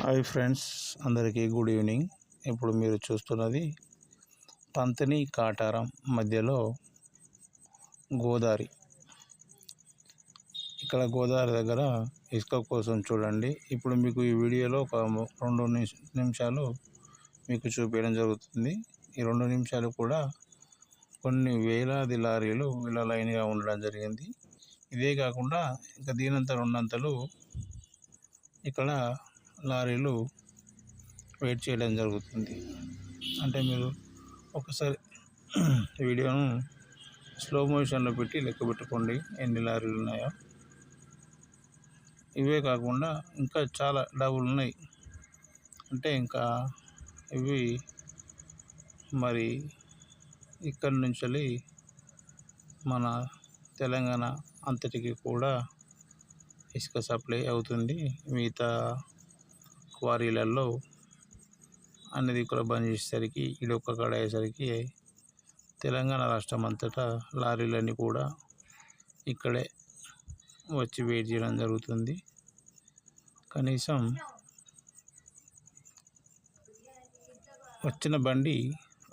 Hi friends, అందరికీ good evening. ఇప్పుడు మీరు చూస్తున్నది పంతిని కాటారం మధ్యలో గోదావరి. ఇక్కడ గోదావరి దగ్గర ఇసుక కోసం చూడండి. ఇప్పుడు మీకు ఈ వీడియోలో ఒక 2 నిమిషాలు మీకు చూపించడం జరుగుతుంది. ఈ 2 నిమిషాలు కూడా కొన్ని వేలాది లారీలు ఇలా లైన్గా ఉండడం జరిగింది. ఇదే కాకుండా ఇంకా దీనంత రెండంతలు ఇక్కడ లారీలు వెయిట్ చేయడం జరుగుతుంది. అంటే మీరు ఒకసారి వీడియోను స్లో మోషన్లో పెట్టి లెక్క పెట్టుకోండి ఎన్ని లారీలు ఉన్నాయో. ఇవే కాకుండా ఇంకా చాలా డబుల్ ఉన్నాయి. అంటే ఇంకా ఇవి మరి ఇక్కడి నుంచి మన తెలంగాణ అంతటికి కూడా ఇసుక సప్లై అవుతుంది. మిగతా క్వారీలలో అన్ని దిక్కుల బంద్ చేసేసరికి ఇడొక్క కాడ అయ్యేసరికి తెలంగాణ రాష్ట్రం అంతటా లారీలన్నీ కూడా ఇక్కడే వచ్చి వెయిట్ చేయడం జరుగుతుంది. కనీసం వచ్చిన బండి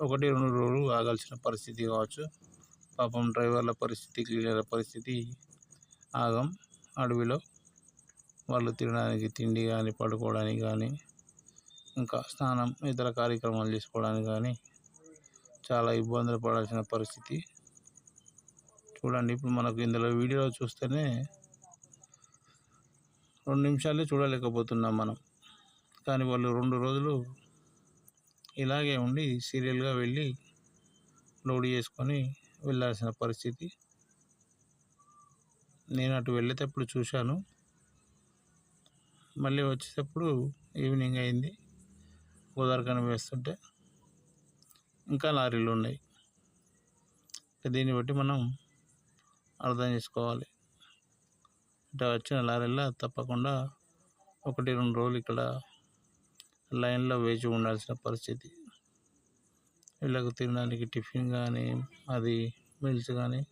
1-2 రోజులు ఆగాల్సిన పరిస్థితి కావచ్చు. పాపం డ్రైవర్ల పరిస్థితి, క్లీనర్ల పరిస్థితి ఆగం. అడవిలో వాళ్ళు తినడానికి తిండి కానీ, పడుకోవడానికి కానీ, ఇంకా స్నానం ఇతర కార్యక్రమాలు చేసుకోవడానికి కానీ చాలా ఇబ్బందులు పడాల్సిన పరిస్థితి. చూడండి, ఇప్పుడు మనకు ఇందులో వీడియోలో చూస్తేనే 2 నిమిషాలే చూడలేకపోతున్నాం మనం. కానీ వాళ్ళు 2 రోజులు ఇలాగే ఉండి సీరియల్గా వెళ్ళి లోడ్ చేసుకొని వెళ్ళాల్సిన పరిస్థితి. నేను అటు వెళ్ళేటప్పుడు చూశాను. మళ్ళీ వచ్చేటప్పుడు ఈవినింగ్ అయింది. గోదావరి కని వేస్తుంటే ఇంకా లారీలు ఉన్నాయి. దీన్ని బట్టి మనం అర్థం చేసుకోవాలి. ఇట్లా వచ్చిన లారీల్లో తప్పకుండా 1-2 రోజులు ఇక్కడ లైన్లో వేచి ఉండాల్సిన పరిస్థితి. వీళ్ళకు తినడానికి టిఫిన్ కానీ, అది మీల్స్ కానీ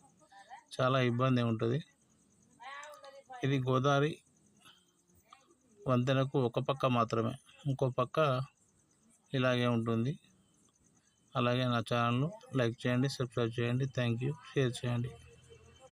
చాలా ఇబ్బంది ఉంటుంది. ఇది గోదావరి వంతెనకు ఒక పక్క మాత్రమే, ఇంకో పక్క ఇలాగే ఉంటుంది. అలాగే నా ఛానల్ను లైక్ చేయండి, సబ్స్క్రైబ్ చేయండి, థ్యాంక్ యూ, షేర్ చేయండి.